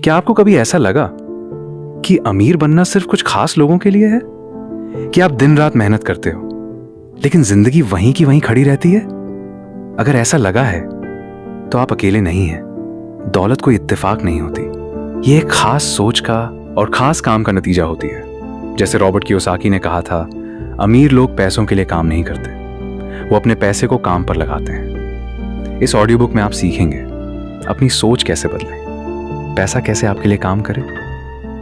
क्या आपको कभी ऐसा लगा कि अमीर बनना सिर्फ कुछ खास लोगों के लिए है? कि आप दिन रात मेहनत करते हो लेकिन जिंदगी वहीं की वहीं खड़ी रहती है? अगर ऐसा लगा है तो आप अकेले नहीं हैं। दौलत कोई इत्तेफाक नहीं होती, ये एक खास सोच का और खास काम का नतीजा होती है। जैसे रॉबर्ट कियोसाकी ने कहा था, अमीर लोग पैसों के लिए काम नहीं करते, वो अपने पैसे को काम पर लगाते हैं। इस ऑडियो बुक में आप सीखेंगे अपनी सोच कैसे बदलें, पैसा कैसे आपके लिए काम करे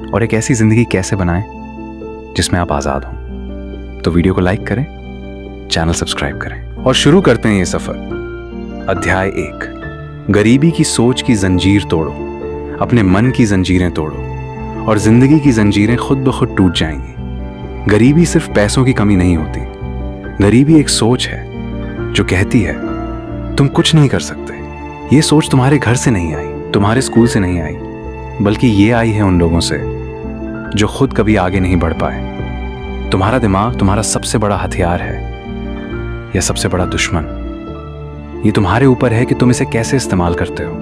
और एक ऐसी जिंदगी कैसे बनाएं जिसमें आप आजाद हों। तो वीडियो को लाइक करें, चैनल सब्सक्राइब करें और शुरू करते हैं ये सफर। अध्याय 1, गरीबी की सोच की जंजीर तोड़ो, अपने मन की जंजीरें तोड़ो और जिंदगी की जंजीरें खुद ब खुद टूट जाएंगी। गरीबी सिर्फ पैसों की कमी नहीं होती, गरीबी एक सोच है जो कहती है तुम कुछ नहीं कर सकते। ये सोच तुम्हारे घर से नहीं आई, तुम्हारे स्कूल से नहीं आई, बल्कि ये आई है उन लोगों से जो खुद कभी आगे नहीं बढ़ पाए। तुम्हारा दिमाग तुम्हारा सबसे बड़ा हथियार है या सबसे बड़ा दुश्मन, ये तुम्हारे ऊपर है कि तुम इसे कैसे इस्तेमाल करते हो।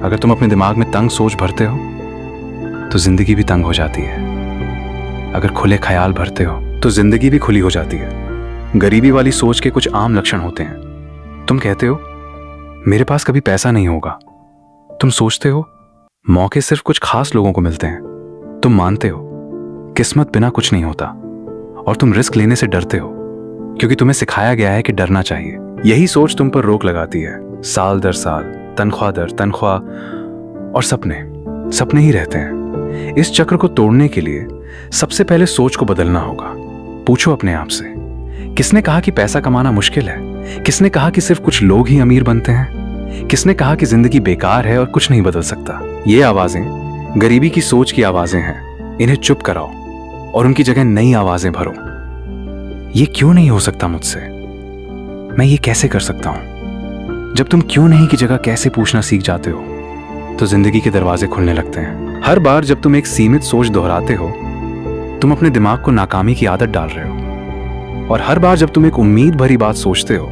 अगर तुम अपने दिमाग में तंग सोच भरते हो तो जिंदगी भी तंग हो जाती है। अगर खुले ख्याल भरते हो तो जिंदगी भी खुली हो जाती है। गरीबी वाली सोच के कुछ आम लक्षण होते हैं। तुम कहते हो मेरे पास कभी पैसा नहीं होगा। तुम सोचते हो मौके सिर्फ कुछ खास लोगों को मिलते हैं। तुम मानते हो किस्मत बिना कुछ नहीं होता और तुम रिस्क लेने से डरते हो क्योंकि तुम्हें सिखाया गया है कि डरना चाहिए। यही सोच तुम पर रोक लगाती है। साल दर साल, तनख्वाह दर तनख्वाह और सपने ही रहते हैं। इस चक्र को तोड़ने के लिए सबसे पहले सोच को बदलना होगा। पूछो अपने आप से, किसने कहा कि पैसा कमाना मुश्किल है? किसने कहा कि सिर्फ कुछ लोग ही अमीर बनते हैं? किसने कहा कि जिंदगी बेकार है और कुछ नहीं बदल सकता? ये आवाजें गरीबी की सोच की आवाजें हैं। इन्हें चुप कराओ और उनकी जगह नई आवाजें भरो। ये क्यों नहीं हो सकता मुझसे? मैं ये कैसे कर सकता हूं? जब तुम क्यों नहीं की जगह कैसे पूछना सीख जाते हो तो जिंदगी के दरवाजे खुलने लगते हैं। हर बार जब तुम एक सीमित सोच दोहराते हो तुम अपने दिमाग को नाकामी की आदत डाल रहे हो, और हर बार जब तुम एक उम्मीद भरी बात सोचते हो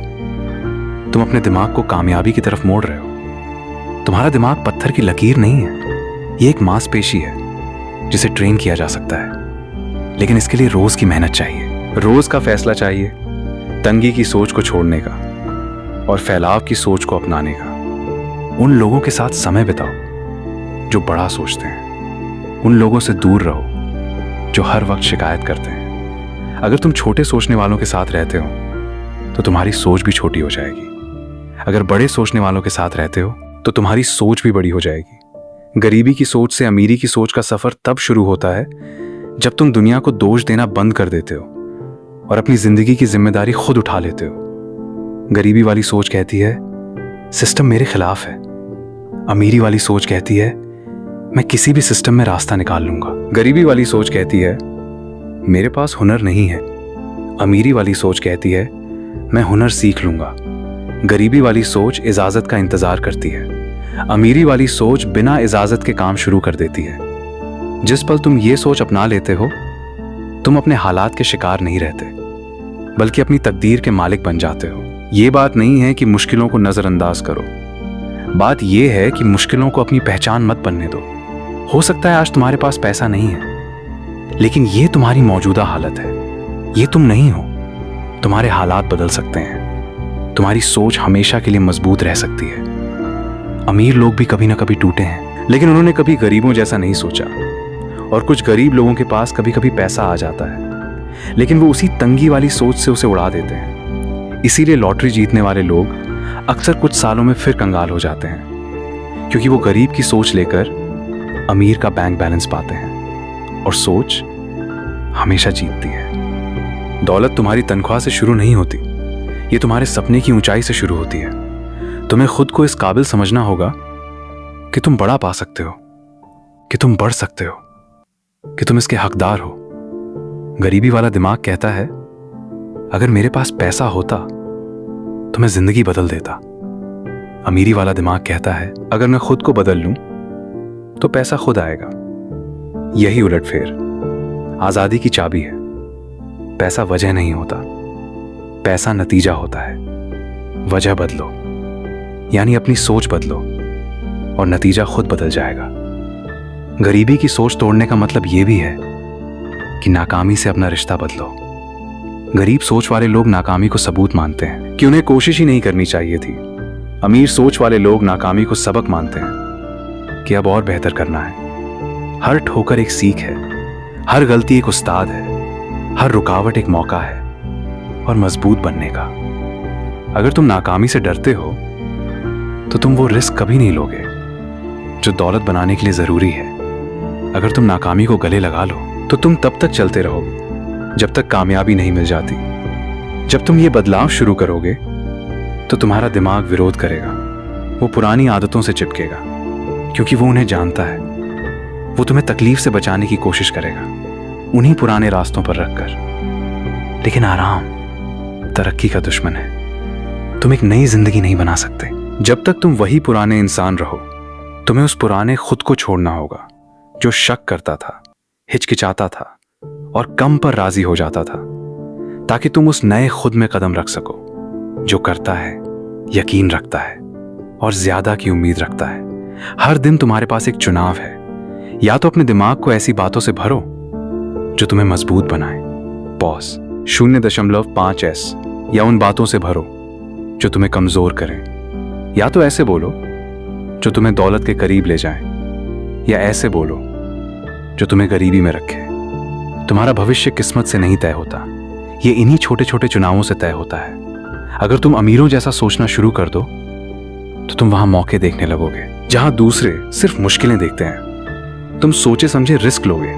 तुम अपने दिमाग को कामयाबी की तरफ मोड़ रहे हो। तुम्हारा दिमाग पत्थर की लकीर नहीं है, ये एक मांसपेशी है जिसे ट्रेन किया जा सकता है, लेकिन इसके लिए रोज की मेहनत चाहिए, रोज का फैसला चाहिए, तंगी की सोच को छोड़ने का और फैलाव की सोच को अपनाने का। उन लोगों के साथ समय बिताओ जो बड़ा सोचते हैं, उन लोगों से दूर रहो जो हर वक्त शिकायत करते हैं। अगर तुम छोटे सोचने वालों के साथ रहते हो तो तुम्हारी सोच भी छोटी हो जाएगी। अगर बड़े सोचने वालों के साथ रहते हो तो तुम्हारी सोच भी बड़ी हो जाएगी। गरीबी की सोच से अमीरी की सोच का सफर तब शुरू होता है जब तुम दुनिया को दोष देना बंद कर देते हो और अपनी जिंदगी की जिम्मेदारी खुद उठा लेते हो। गरीबी वाली सोच कहती है सिस्टम मेरे खिलाफ है। अमीरी वाली सोच कहती है मैं किसी भी सिस्टम में रास्ता निकाल लूंगा। गरीबी वाली सोच कहती है मेरे पास हुनर नहीं है। अमीरी वाली सोच कहती है मैं हुनर सीख लूंगा। गरीबी वाली सोच इजाजत का इंतजार करती है। अमीरी वाली सोच बिना इजाजत के काम शुरू कर देती है। जिस पल तुम ये सोच अपना लेते हो तुम अपने हालात के शिकार नहीं रहते बल्कि अपनी तकदीर के मालिक बन जाते हो। ये बात नहीं है कि मुश्किलों को नजरअंदाज करो, बात यह है कि मुश्किलों को अपनी पहचान मत बनने दो। हो सकता है आज तुम्हारे पास पैसा नहीं है, लेकिन ये तुम्हारी मौजूदा हालत है, ये तुम नहीं हो। तुम्हारे हालात बदल सकते हैं, तुम्हारी सोच हमेशा के लिए मजबूत रह सकती है। अमीर लोग भी कभी ना कभी टूटे हैं, लेकिन उन्होंने कभी गरीबों जैसा नहीं सोचा। और कुछ गरीब लोगों के पास कभी कभी पैसा आ जाता है, लेकिन वो उसी तंगी वाली सोच से उसे उड़ा देते हैं। इसीलिए लॉटरी जीतने वाले लोग अक्सर कुछ सालों में फिर कंगाल हो जाते हैं, क्योंकि वो गरीब की सोच लेकर अमीर का बैंक बैलेंस पाते हैं और सोच हमेशा जीतती है। दौलत तुम्हारी तनख्वाह से शुरू नहीं होती, ये तुम्हारे सपने की ऊंचाई से शुरू होती है। तुम्हें खुद को इस काबिल समझना होगा कि तुम बड़ा पा सकते हो, कि तुम बढ़ सकते हो, कि तुम इसके हकदार हो। गरीबी वाला दिमाग कहता है अगर मेरे पास पैसा होता तो मैं जिंदगी बदल देता। अमीरी वाला दिमाग कहता है अगर मैं खुद को बदल लूं तो पैसा खुद आएगा। यही उलटफेर आजादी की चाबी है। पैसा वजह नहीं होता, पैसा नतीजा होता है। वजह बदलो, यानी अपनी सोच बदलो, और नतीजा खुद बदल जाएगा। गरीबी की सोच तोड़ने का मतलब यह भी है कि नाकामी से अपना रिश्ता बदलो। गरीब सोच वाले लोग नाकामी को सबूत मानते हैं कि उन्हें कोशिश ही नहीं करनी चाहिए थी। अमीर सोच वाले लोग नाकामी को सबक मानते हैं कि अब और बेहतर करना है। हर ठोकर एक सीख है, हर गलती एक उस्ताद है, हर रुकावट एक मौका है और मजबूत बनने का। अगर तुम नाकामी से डरते हो तो तुम वो रिस्क कभी नहीं लोगे जो दौलत बनाने के लिए जरूरी है। अगर तुम नाकामी को गले लगा लो तो तुम तब तक चलते रहोगे जब तक कामयाबी नहीं मिल जाती। जब तुम ये बदलाव शुरू करोगे तो तुम्हारा दिमाग विरोध करेगा, वो पुरानी आदतों से चिपकेगा क्योंकि वो उन्हें जानता है। वो तुम्हें तकलीफ से बचाने की कोशिश करेगा उन्हीं पुराने रास्तों पर रखकर। लेकिन आराम तरक्की का दुश्मन है। तुम एक नई जिंदगी नहीं बना सकते जब तक तुम वही पुराने इंसान रहो। तुम्हें उस पुराने खुद को छोड़ना होगा जो शक करता था, हिचकिचाता था और कम पर राजी हो जाता था, ताकि तुम उस नए खुद में कदम रख सको जो करता है, यकीन रखता है और ज्यादा की उम्मीद रखता है। हर दिन तुम्हारे पास एक चुनाव है, या तो अपने दिमाग को ऐसी बातों से भरो जो तुम्हें मजबूत बनाए, पॉज 0.5S, या उन बातों से भरो जो तुम्हें कमजोर करें। या तो ऐसे बोलो जो तुम्हें दौलत के करीब ले जाए, या ऐसे बोलो जो तुम्हें गरीबी में रखे। तुम्हारा भविष्य किस्मत से नहीं तय होता, ये इन्हीं छोटे छोटे चुनावों से तय होता है। अगर तुम अमीरों जैसा सोचना शुरू कर दो तो तुम वहां मौके देखने लगोगे जहां दूसरे सिर्फ मुश्किलें देखते हैं। तुम सोचे समझे रिस्क लोगे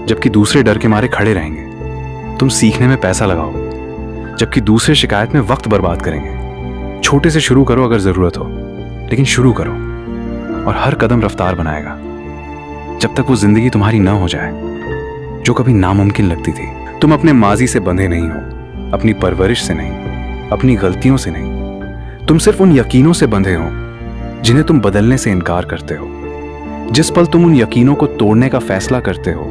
जबकि दूसरे डर के मारे खड़े रहेंगे। तुम सीखने में पैसा लगाओगे जबकि दूसरे शिकायत में वक्त बर्बाद करेंगे। छोटे से शुरू करो अगर जरूरत हो, लेकिन शुरू करो और हर कदम रफ्तार बनाएगा जब तक वो जिंदगी तुम्हारी ना हो जाए जो कभी नामुमकिन लगती थी। तुम अपने माजी से बंधे नहीं हो, अपनी परवरिश से नहीं, अपनी गलतियों से नहीं। तुम सिर्फ उन यकीनों से बंधे हो जिन्हें तुम बदलने से इनकार करते हो। जिस पल तुम उन यकीनों को तोड़ने का फैसला करते हो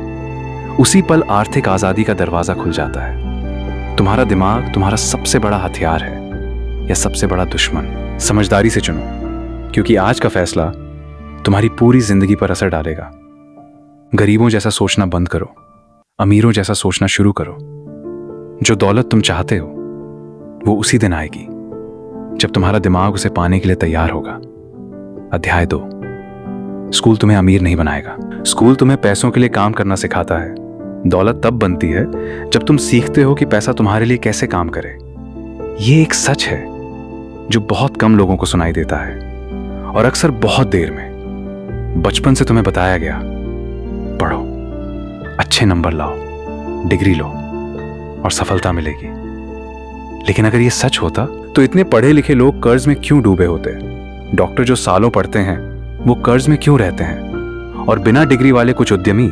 उसी पल आर्थिक आजादी का दरवाजा खुल जाता है। तुम्हारा दिमाग तुम्हारा सबसे बड़ा हथियार है या सबसे बड़ा दुश्मन। समझदारी से चुनो, क्योंकि आज का फैसला तुम्हारी पूरी जिंदगी पर असर डालेगा। गरीबों जैसा सोचना बंद करो, अमीरों जैसा सोचना शुरू करो। जो दौलत तुम चाहते हो वो उसी दिन आएगी जब तुम्हारा दिमाग उसे पाने के लिए तैयार होगा। अध्याय 2। स्कूल तुम्हें अमीर नहीं बनाएगा। स्कूल तुम्हें पैसों के लिए काम करना सिखाता है। दौलत तब बनती है जब तुम सीखते हो कि पैसा तुम्हारे लिए कैसे काम करे। ये एक सच है जो बहुत कम लोगों को सुनाई देता है और अक्सर बहुत देर में। बचपन से तुम्हें बताया गया, पढ़ो, अच्छे नंबर लाओ, डिग्री लो और सफलता मिलेगी। लेकिन अगर ये सच होता तो इतने पढ़े लिखे लोग कर्ज में क्यों डूबे होते? डॉक्टर जो सालों पढ़ते हैं वो कर्ज में क्यों रहते हैं? और बिना डिग्री वाले कुछ उद्यमी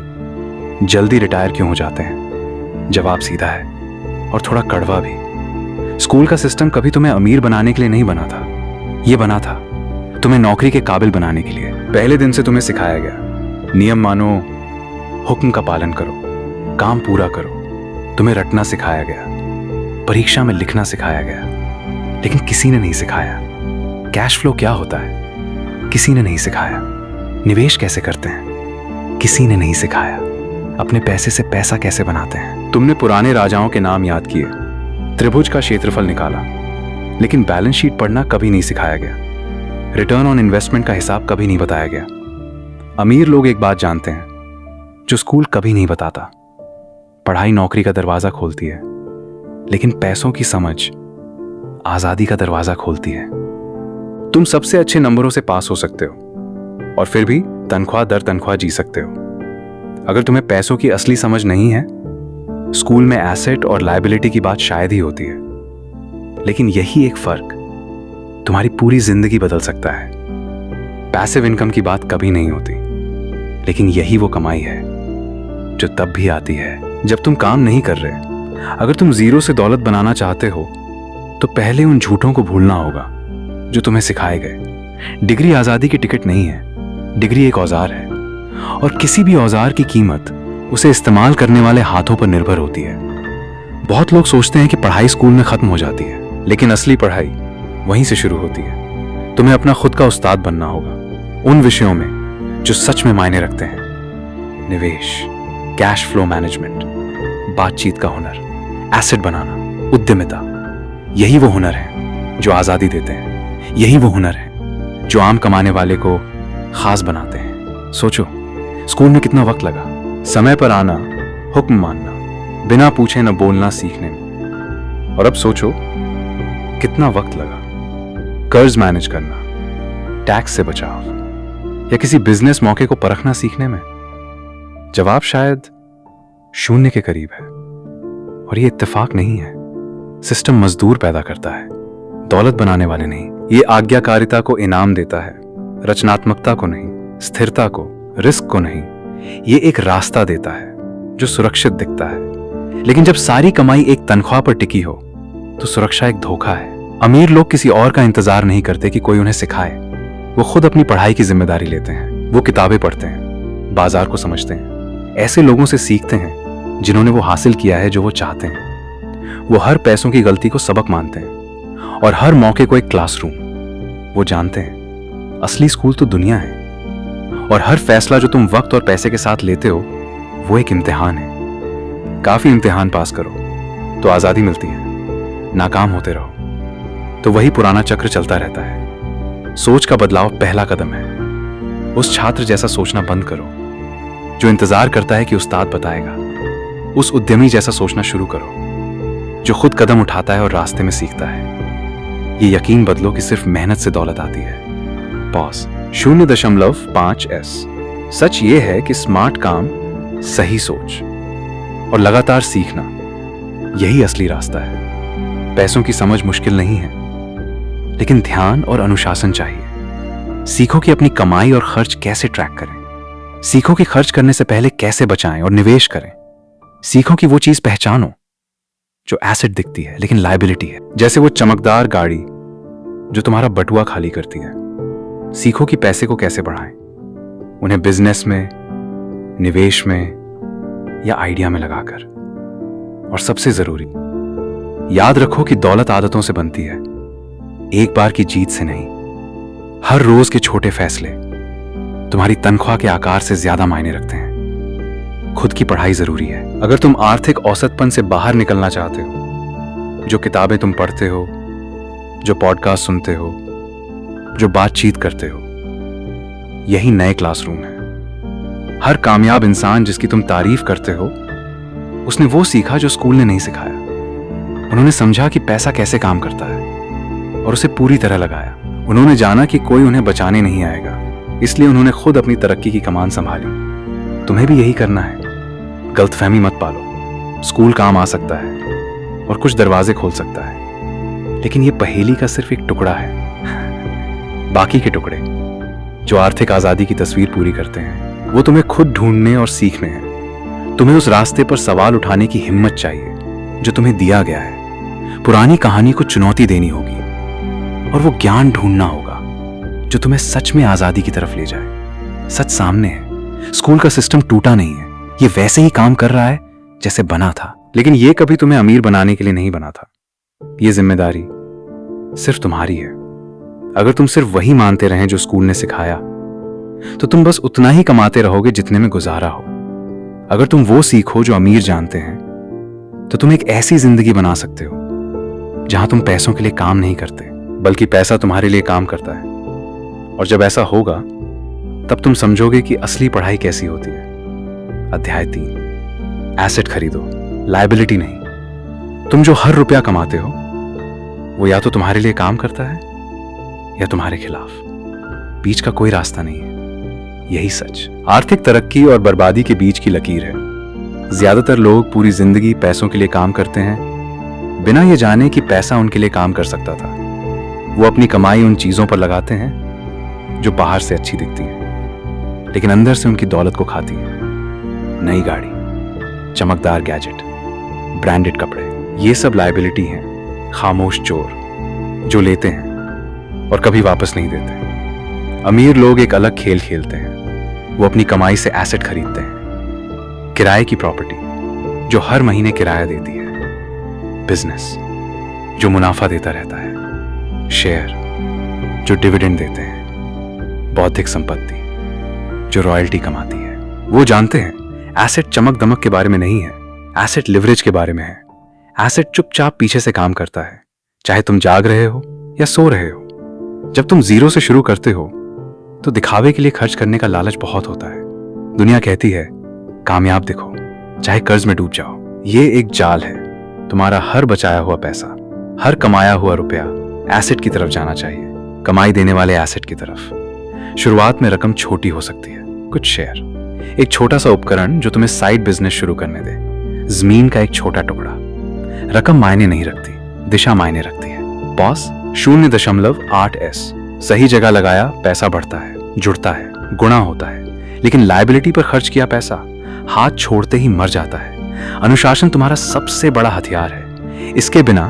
जल्दी रिटायर क्यों हो जाते हैं? जवाब सीधा है और थोड़ा कड़वा भी। स्कूल का सिस्टम कभी तुम्हें अमीर बनाने के लिए नहीं बना था, ये बना था तुम्हें नौकरी के काबिल बनाने के लिए। पहले दिन से तुम्हें सिखाया गया, नियम मानो, हुक्म का पालन करो, काम पूरा करो। तुम्हें रटना सिखाया गया, परीक्षा में लिखना सिखाया गया, लेकिन किसी ने नहीं सिखाया कैश फ्लो क्या होता है। किसी ने नहीं सिखाया निवेश कैसे करते हैं। किसी ने नहीं सिखाया अपने पैसे से पैसा कैसे बनाते हैं। तुमने पुराने राजाओं के नाम याद किए, त्रिभुज का क्षेत्रफल निकाला, लेकिन बैलेंस शीट पढ़ना कभी नहीं सिखाया गया। रिटर्न ऑन इन्वेस्टमेंट का हिसाब कभी नहीं बताया गया। अमीर लोग एक बात जानते हैं जो स्कूल कभी नहीं बताता, पढ़ाई नौकरी का दरवाजा खोलती है, लेकिन पैसों की समझ आजादी का दरवाजा खोलती है। तुम सबसे अच्छे नंबरों से पास हो सकते हो और फिर भी तनख्वाह दर तनख्वाह जी सकते हो। अगर तुम्हें पैसों की असली समझ नहीं है, स्कूल में एसेट और लायबिलिटी की बात शायद ही होती है, लेकिन यही एक फर्क तुम्हारी पूरी जिंदगी बदल सकता है। पैसिव इनकम की बात कभी नहीं होती, लेकिन यही वो कमाई है जो तब भी आती है जब तुम काम नहीं कर रहे। अगर तुम जीरो से दौलत बनाना चाहते हो तो पहले उन झूठों को भूलना होगा जो तुम्हें सिखाए गए। डिग्री आजादी की टिकट नहीं है, डिग्री एक औजार है और किसी भी औजार की कीमत उसे इस्तेमाल करने वाले हाथों पर निर्भर होती है। बहुत लोग सोचते हैं कि पढ़ाई स्कूल में खत्म हो जाती है, लेकिन असली पढ़ाई वहीं से शुरू होती है। तुम्हें अपना खुद का उस्ताद बनना होगा उन विषयों में जो सच में मायने रखते हैं। निवेश, कैश फ्लो मैनेजमेंट, बातचीत का हुनर, एसेट बनाना, उद्यमिता, यही वो हुनर है जो आजादी देते हैं। यही वो हुनर है जो आम कमाने वाले को खास बनाते हैं। सोचो, स्कूल में कितना वक्त लगा समय पर आना, हुक्म मानना, बिना पूछे न बोलना सीखने में। और अब सोचो कितना वक्त लगा कर्ज मैनेज करना, टैक्स से बचाव या किसी बिजनेस मौके को परखना सीखने में। जवाब शायद शून्य के करीब है। और ये इत्तेफाक नहीं है। सिस्टम मजदूर पैदा करता है, दौलत बनाने वाले नहीं। ये आज्ञाकारिता को इनाम देता है, रचनात्मकता को नहीं, स्थिरता को, रिस्क को नहीं। ये एक रास्ता देता है जो सुरक्षित दिखता है, लेकिन जब सारी कमाई एक तनख्वाह पर टिकी हो तो सुरक्षा एक धोखा है। अमीर लोग किसी और का इंतजार नहीं करते कि कोई उन्हें सिखाए। वो खुद अपनी पढ़ाई की जिम्मेदारी लेते हैं। वो किताबें पढ़ते हैं, बाजार को समझते हैं, ऐसे लोगों से सीखते हैं जिन्होंने वो हासिल किया है जो वो चाहते हैं। वो हर पैसों की गलती को सबक मानते हैं और हर मौके को एक क्लासरूम। वो जानते हैं असली स्कूल तो दुनिया है, और हर फैसला जो तुम वक्त और पैसे के साथ लेते हो वो एक इम्तिहान है। काफी इम्तिहान पास करो तो आजादी मिलती है, नाकाम होते रहो तो वही पुराना चक्र चलता रहता है। सोच का बदलाव पहला कदम है। उस छात्र जैसा सोचना बंद करो जो इंतजार करता है कि उस्ताद बताएगा। उस उद्यमी जैसा सोचना शुरू करो जो खुद कदम उठाता है और रास्ते में सीखता है। ये यकीन बदलो कि सिर्फ मेहनत से दौलत आती है। Pause 0.5S। सच ये है कि स्मार्ट काम, सही सोच और लगातार सीखना, यही असली रास्ता है। पैसों की समझ मुश्किल नहीं है, लेकिन ध्यान और अनुशासन चाहिए। सीखो कि अपनी कमाई और खर्च कैसे ट्रैक करें। सीखो कि खर्च करने से पहले कैसे बचाएं और निवेश करें। सीखो कि वो चीज पहचानो जो एसेट दिखती है लेकिन लायबिलिटी है। जैसे वो चमकदार गाड़ी जो तुम्हारा बटुआ खाली करती है। सीखो कि पैसे को कैसे बढ़ाएं, उन्हें बिजनेस में, निवेश में या आइडिया में लगाकर। और सबसे जरूरी, याद रखो कि दौलत आदतों से बनती है, एक बार की जीत से नहीं। हर रोज के छोटे फैसले तुम्हारी तनख्वाह के आकार से ज्यादा मायने रखते हैं। खुद की पढ़ाई जरूरी है। अगर तुम आर्थिक औसतपन से बाहर निकलना चाहते हो, जो किताबें तुम पढ़ते हो, जो पॉडकास्ट सुनते हो, जो बातचीत करते हो, यही नए क्लासरूम है। हर कामयाब इंसान जिसकी तुम तारीफ करते हो, उसने वो सीखा जो स्कूल ने नहीं सिखाया। उन्होंने समझा कि पैसा कैसे काम करता है और उसे पूरी तरह लगाया। उन्होंने जाना कि कोई उन्हें बचाने नहीं आएगा, इसलिए उन्होंने खुद अपनी तरक्की की कमान संभाली। तुम्हें भी यही करना है। गलतफहमी मत पालो। स्कूल काम आ सकता है और कुछ दरवाजे खोल सकता है, लेकिन ये पहेली का सिर्फ एक टुकड़ा है। बाकी के टुकड़े जो आर्थिक आजादी की तस्वीर पूरी करते हैं, वो तुम्हें खुद ढूंढने और सीखने हैं। तुम्हें उस रास्ते पर सवाल उठाने की हिम्मत चाहिए जो तुम्हें दिया गया है। पुरानी कहानी को चुनौती देनी होगी और वो ज्ञान ढूंढना होगा जो तुम्हें सच में आजादी की तरफ ले जाए। सच सामने है। स्कूल का सिस्टम टूटा नहीं है, ये वैसे ही काम कर रहा है जैसे बना था। लेकिन ये कभी तुम्हें अमीर बनाने के लिए नहीं बना था। ये जिम्मेदारी सिर्फ तुम्हारी है। अगर तुम सिर्फ वही मानते रहें जो स्कूल ने सिखाया, तो तुम बस उतना ही कमाते रहोगे जितने में गुजारा हो। अगर तुम वो सीखो जो अमीर जानते हैं, तो तुम एक ऐसी जिंदगी बना सकते हो जहां तुम पैसों के लिए काम नहीं करते, बल्कि पैसा तुम्हारे लिए काम करता है। और जब ऐसा होगा, तब तुम समझोगे कि असली पढ़ाई कैसी होती है। अध्याय 3। एसेट खरीदो, लायबिलिटी नहीं। तुम जो हर रुपया कमाते हो, वो या तो तुम्हारे लिए काम करता है या तुम्हारे खिलाफ। बीच का कोई रास्ता नहीं है। यही सच आर्थिक तरक्की और बर्बादी के बीच की लकीर है। ज्यादातर लोग पूरी जिंदगी पैसों के लिए काम करते हैं, बिना ये जाने कि पैसा उनके लिए काम कर सकता था। वो अपनी कमाई उन चीजों पर लगाते हैं जो बाहर से अच्छी दिखती हैं, लेकिन अंदर से उनकी दौलत को खाती हैं। नई गाड़ी, चमकदार गैजेट, ब्रांडेड कपड़े, ये सब लायबिलिटी हैं। खामोश चोर जो लेते हैं और कभी वापस नहीं देते। अमीर लोग एक अलग खेल खेलते हैं। वो अपनी कमाई से एसेट खरीदते हैं। किराए की प्रॉपर्टी जो हर महीने किराया देती है, बिजनेस जो मुनाफा देता रहता है, शेयर जो डिविडेंड देते हैं, बौद्धिक संपत्ति जो रॉयल्टी कमाती है। वो जानते हैं एसेट चमक दमक के बारे में नहीं है, एसेट लिवरेज के बारे में है। एसेट चुपचाप पीछे से काम करता है, चाहे तुम जाग रहे हो या सो रहे हो। जब तुम जीरो से शुरू करते हो तो दिखावे के लिए खर्च करने का लालच बहुत होता है। दुनिया कहती है कामयाब दिखो, चाहे कर्ज में डूब जाओ। ये एक जाल है। तुम्हारा हर बचाया हुआ पैसा, हर कमाया हुआ रुपया एसेट की तरफ जाना चाहिए, कमाई देने वाले एसेट की तरफ। शुरुआत में रकम छोटी हो सकती है, कुछ शेयर, एक छोटा सा उपकरण जो तुम्हें साइड बिजनेस शुरू करने दे, जमीन का एक छोटा टुकड़ा। रकम मायने नहीं रखती, दिशा मायने रखती है। बॉस 0.8S सही जगह लगाया, पैसा बढ़ता है, जुड़ता है, गुणा होता है। लेकिन लायबिलिटी पर खर्च किया पैसा हाथ छोड़ते ही मर जाता है। अनुशासन तुम्हारा सबसे बड़ा हथियार है। इसके बिना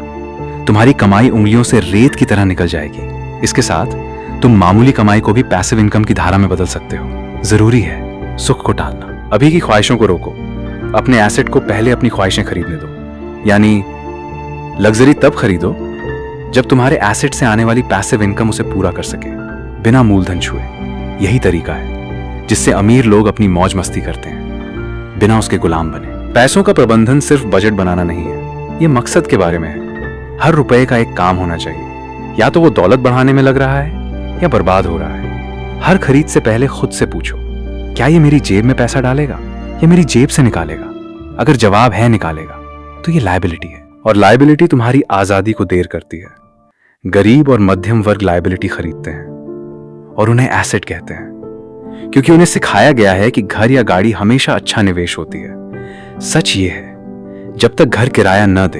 तुम्हारी कमाई उंगलियों से रेत की तरह निकल जाएगी। इसके साथ तुम मामूली कमाई को भी पैसिव इनकम की धारा में बदल सकते हो। जरूरी है सुख को टालना। अभी की ख्वाहिशों को रोको, अपने एसेट को पहले अपनी ख्वाहिशें खरीदने दो। यानी लग्जरी तब खरीदो जब तुम्हारे एसेट से आने वाली पैसिव इनकम उसे पूरा कर सके, बिना मूलधन छुए। यही तरीका है जिससे अमीर लोग अपनी मौज मस्ती करते हैं, बिना उसके गुलाम बने। पैसों का प्रबंधन सिर्फ बजट बनाना नहीं है, ये मकसद के बारे में है। हर रुपए का एक काम होना चाहिए, या तो वो दौलत बढ़ाने में लग रहा है या बर्बाद हो रहा है। हर खरीद से पहले खुद से पूछो, क्या ये मेरी जेब में पैसा डालेगा या मेरी जेब से निकालेगा? अगर जवाब है निकालेगा तो ये लायबिलिटी है, और लायबिलिटी तुम्हारी आजादी को देर करती है। गरीब और मध्यम वर्ग लायबिलिटी खरीदते हैं और उन्हें एसेट कहते हैं, क्योंकि उन्हें सिखाया गया है कि घर या गाड़ी हमेशा अच्छा निवेश होती है। सच ये है, जब तक घर किराया न दे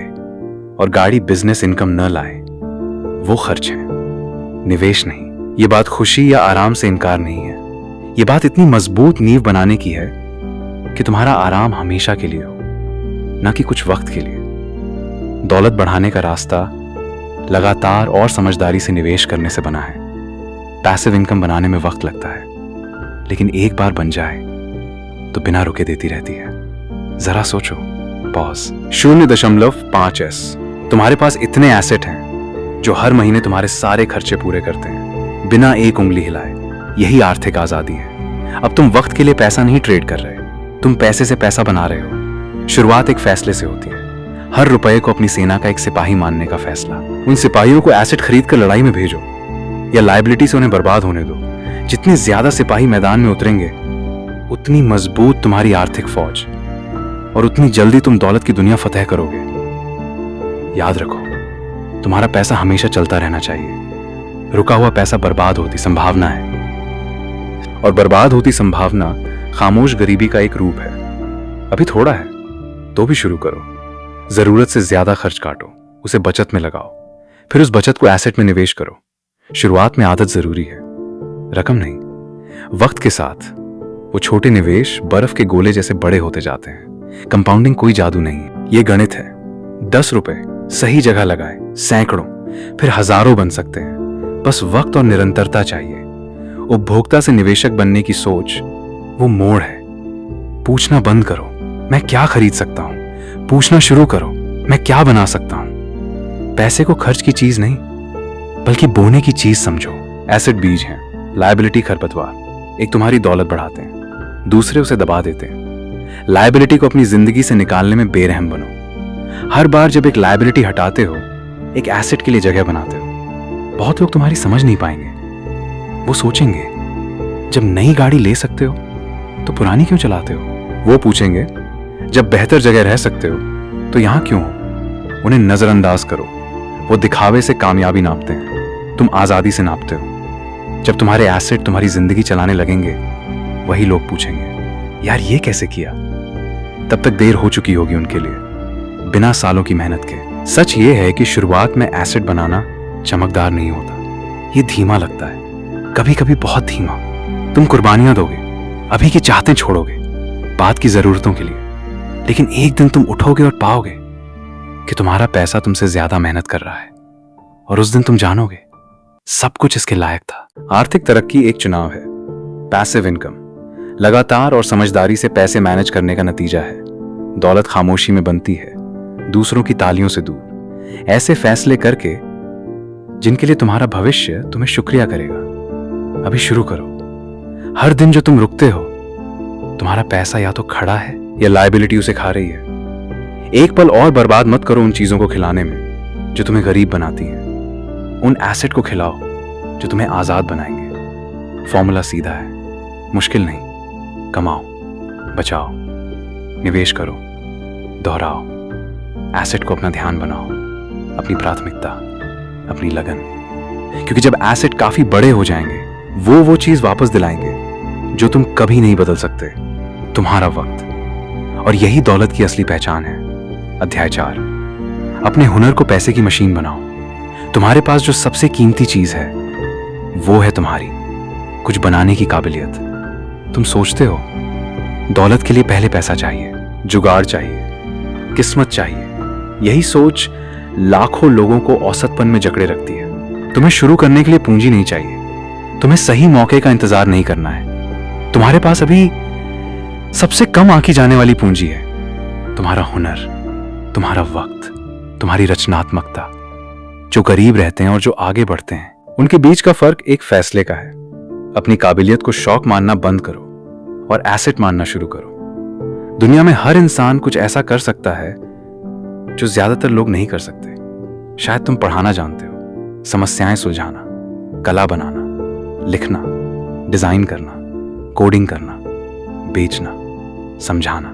और गाड़ी बिजनेस इनकम न लाए, वो खर्च है, निवेश नहीं। ये बात खुशी या आराम से इनकार नहीं है, ये बात इतनी मजबूत नींव बनाने की है कि तुम्हारा आराम हमेशा के लिए हो, न कि कुछ वक्त के लिए। दौलत बढ़ाने का रास्ता लगातार और समझदारी से निवेश करने से बना है। पैसिव इनकम बनाने में वक्त लगता है, लेकिन एक बार बन जाए तो बिना रुके देती रहती है। जरा सोचो, पॉज। 0.5S तुम्हारे पास इतने एसेट हैं जो हर महीने तुम्हारे सारे खर्चे पूरे करते हैं, बिना एक उंगली हिलाए। यही आर्थिक आजादी है। अब तुम वक्त के लिए पैसा नहीं ट्रेड कर रहे, तुम पैसे से पैसा बना रहे हो। शुरुआत एक फैसले से होती है, हर रुपए को अपनी सेना का एक सिपाही मानने का फैसला। उन सिपाहियों को एसेट खरीद कर लड़ाई में भेजो या लायबिलिटी से उन्हें बर्बाद होने दो। जितने ज्यादा सिपाही मैदान में उतरेंगे, उतनी मजबूत तुम्हारी आर्थिक फौज, और उतनी जल्दी तुम दौलत की दुनिया फतेह करोगे। याद रखो, तुम्हारा पैसा हमेशा चलता रहना चाहिए। रुका हुआ पैसा बर्बाद होती संभावना है, और बर्बाद होती संभावना खामोश गरीबी का एक रूप है। अभी थोड़ा है तो भी शुरू करो। जरूरत से ज्यादा खर्च काटो, उसे बचत में लगाओ, फिर उस बचत को एसेट में निवेश करो। शुरुआत में आदत जरूरी है, रकम नहीं। वक्त के साथ वो छोटे निवेश बर्फ के गोले जैसे बड़े होते जाते हैं। कंपाउंडिंग कोई जादू नहीं है, ये गणित है। 10 रुपए सही जगह लगाए, सैकड़ों, फिर हजारों बन सकते हैं। बस वक्त और निरंतरता चाहिए। उपभोक्ता से निवेशक बनने की सोच वो मोड़ है। पूछना बंद करो, मैं क्या खरीद सकता हूं? पूछना शुरू करो, मैं क्या बना सकता हूं? पैसे को खर्च की चीज नहीं, बल्कि बोने की चीज समझो। एसेट बीज हैं, लायबिलिटी खरपतवार। एक तुम्हारी दौलत बढ़ाते हैं, दूसरे उसे दबा देते हैं। लायबिलिटी को अपनी जिंदगी से निकालने में बेरहम बनो। हर बार जब एक लायबिलिटी हटाते हो, एक एसेट के लिए जगह बनाते हो। बहुत लोग तुम्हारी समझ नहीं पाएंगे। वो सोचेंगे, जब नई गाड़ी ले सकते हो तो पुरानी क्यों चलाते हो? वो पूछेंगे, जब बेहतर जगह रह सकते हो तो यहां क्यों हो? उन्हें नजरअंदाज करो। वो दिखावे से कामयाबी नापते हैं, तुम आजादी से नापते हो। जब तुम्हारे एसेट तुम्हारी जिंदगी चलाने लगेंगे, वही लोग पूछेंगे, यार ये कैसे किया? तब तक देर हो चुकी होगी उनके लिए, बिना सालों की मेहनत के। सच ये है कि शुरुआत में एसेट बनाना चमकदार नहीं होता। ये धीमा लगता है, कभी कभी बहुत धीमा। तुम कुर्बानियां दोगे, अभी की चाहतें छोड़ोगे बाद की जरूरतों के लिए। लेकिन एक दिन तुम उठोगे और पाओगे कि तुम्हारा पैसा तुमसे ज्यादा मेहनत कर रहा है, और उस दिन तुम जानोगे सब कुछ इसके लायक था। आर्थिक तरक्की एक चुनाव है। पैसिव इनकम लगातार और समझदारी से पैसे मैनेज करने का नतीजा है। दौलत खामोशी में बनती है, दूसरों की तालियों से दूर। ऐसे फैसले करके जिनके लिए तुम्हारा भविष्य तुम्हें शुक्रिया करेगा। अभी शुरू करो। हर दिन जो तुम रुकते हो, तुम्हारा पैसा या तो खड़ा है या लायबिलिटी उसे खा रही है। एक पल और बर्बाद मत करो उन चीजों को खिलाने में जो तुम्हें गरीब बनाती हैं। उन एसेट को खिलाओ जो तुम्हें आजाद बनाएंगे। फॉर्मूला सीधा है, मुश्किल नहीं। कमाओ, बचाओ, निवेश करो, दोहराओ। एसेट को अपना ध्यान बनाओ, अपनी प्राथमिकता, अपनी लगन। क्योंकि जब एसेट काफी बड़े हो जाएंगे, वो चीज वापस दिलाएंगे जो तुम कभी नहीं बदल सकते, तुम्हारा वक्त। और यही दौलत की असली पहचान है। अध्याय 4, अपने हुनर को पैसे की मशीन बनाओ। तुम्हारे पास जो सबसे कीमती चीज है वो है तुम्हारी कुछ बनाने की काबिलियत। तुम सोचते हो दौलत के लिए पहले पैसा चाहिए, जुगाड़ चाहिए, किस्मत चाहिए। यही सोच लाखों लोगों को औसतपन में जकड़े रखती है। तुम्हें शुरू करने के लिए पूंजी नहीं चाहिए, तुम्हें सही मौके का इंतजार नहीं करना है। तुम्हारे पास अभी सबसे कम आंकी जाने वाली पूंजी है तुम्हारा हुनर, तुम्हारा वक्त, तुम्हारी रचनात्मकता। जो गरीब रहते हैं और जो आगे बढ़ते हैं, उनके बीच का फर्क एक फैसले का है। अपनी काबिलियत को शौक मानना बंद करो और एसेट मानना शुरू करो। दुनिया में हर इंसान कुछ ऐसा कर सकता है जो ज्यादातर लोग नहीं कर सकते। शायद तुम पढ़ाना जानते हो, समस्याएं सुलझाना, कला बनाना, लिखना, डिजाइन करना, कोडिंग करना, बेचना, समझाना।